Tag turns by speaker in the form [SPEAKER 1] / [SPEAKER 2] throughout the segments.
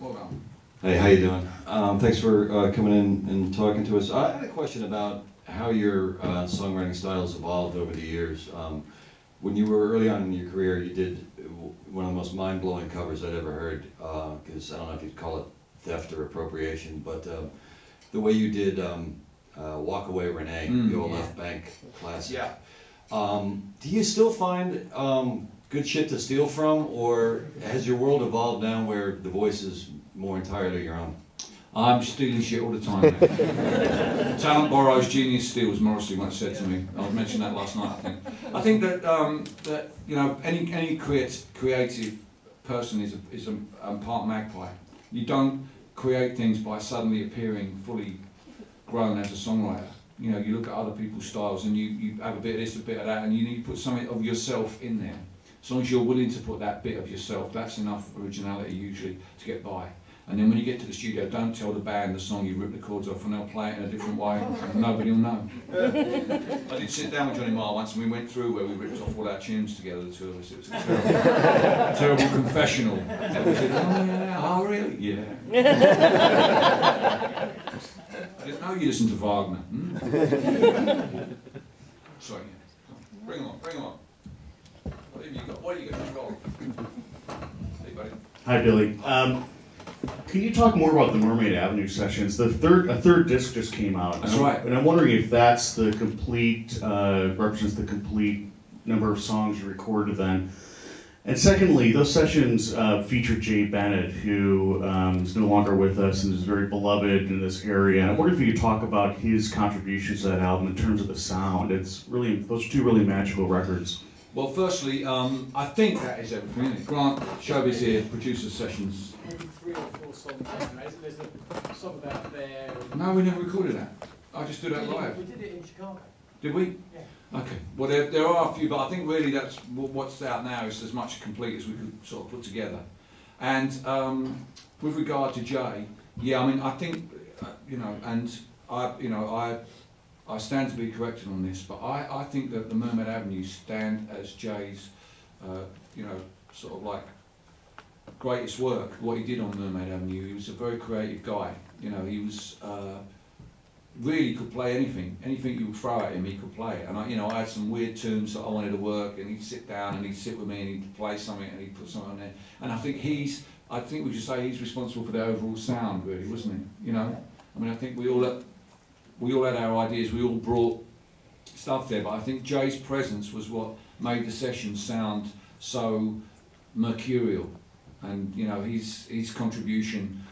[SPEAKER 1] Well done.
[SPEAKER 2] Hey, how you doing? Thanks for coming in and talking to us. I had a question about how your songwriting style has evolved over the years. When you were early on in your career, you did one of the most mind-blowing covers I'd ever heard, because I don't know if you'd call it theft or appropriation, but the way you did Walk Away Renee, the old Left Bank classic.
[SPEAKER 1] Yeah.
[SPEAKER 2] Do you still find good shit to steal from, or has your world evolved now where the voice is more entirely your own?
[SPEAKER 1] I'm stealing shit all the time, mate. Talent borrows, genius steals, Morrissey once said to me. I mentioned that last night, I think. I think that, that you know, any creative person is a part magpie. You don't create things by suddenly appearing fully grown as a songwriter. You know, you look at other people's styles and you have a bit of this, a bit of that, and you put something of yourself in there. As long as you're willing to put that bit of yourself, that's enough originality usually to get by. And then when you get to the studio, don't tell the band the song you ripped the chords off and they'll play it in a different way and nobody will know. I did sit down with Johnny Marr once and we went through where we ripped off all our tunes together, the two of us. It was a terrible, terrible confessional. And we said, oh yeah, oh really? Yeah. I didn't know you listened to Wagner. Sorry, bring them on, bring them on. What have you got? What have you got? Go on. Hey buddy.
[SPEAKER 3] Hi Billy. Can you talk more about the Mermaid Avenue sessions? A third disc just came out.
[SPEAKER 1] That's right.
[SPEAKER 3] And I'm wondering if that's the complete, represents the complete number of songs you recorded then. And secondly, those sessions featured Jay Bennett, who is no longer with us and is very beloved in this area. And I wonder if you could talk about his contributions to that album in terms of the sound. It's really, those are two really magical records.
[SPEAKER 1] Well, firstly, I think that is everything. Grant Showbiz here, producer sessions.
[SPEAKER 4] Maybe 3 or 4 songs anyway. There's a song about there.
[SPEAKER 1] No, we never recorded that. I just did that live.
[SPEAKER 4] We did it in Chicago.
[SPEAKER 1] Did we?
[SPEAKER 4] Yeah.
[SPEAKER 1] Okay. Well, there are a few, but I think really that's what's out now is as much complete as we could sort of put together. And with regard to Jay, yeah, I mean, I think, you know, and I stand to be corrected on this, but I think that the Mermaid Avenue stand as Jay's, you know, sort of like greatest work, what he did on Mermaid Avenue. He was a very creative guy. You know, he was really could play anything. Anything you would throw at him, he could play. And I had some weird tunes that I wanted to work, and he'd sit down and he'd sit with me and he'd play something and he'd put something on there. And I think we should say he's responsible for the overall sound, really, wasn't he? You know, I mean, I think we all had our ideas. We all brought stuff there, but I think Jay's presence was what made the session sound so mercurial. And you know, his contribution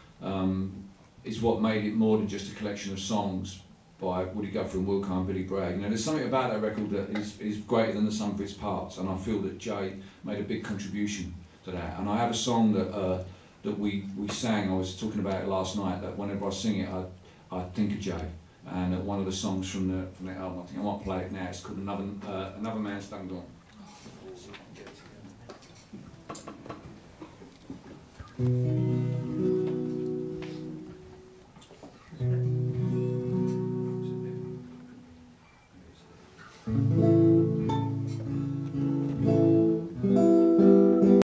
[SPEAKER 1] is what made it more than just a collection of songs by Woody Guthrie and Wilco and Billy Bragg. You know, there's something about that record that is greater than the sum of its parts, and I feel that Jay made a big contribution to that. And I have a song that we sang. I was talking about it last night. That whenever I sing it, I think of Jay. And one of the songs from the album, I think I won't play it now. It's called Another Man's Done Gone.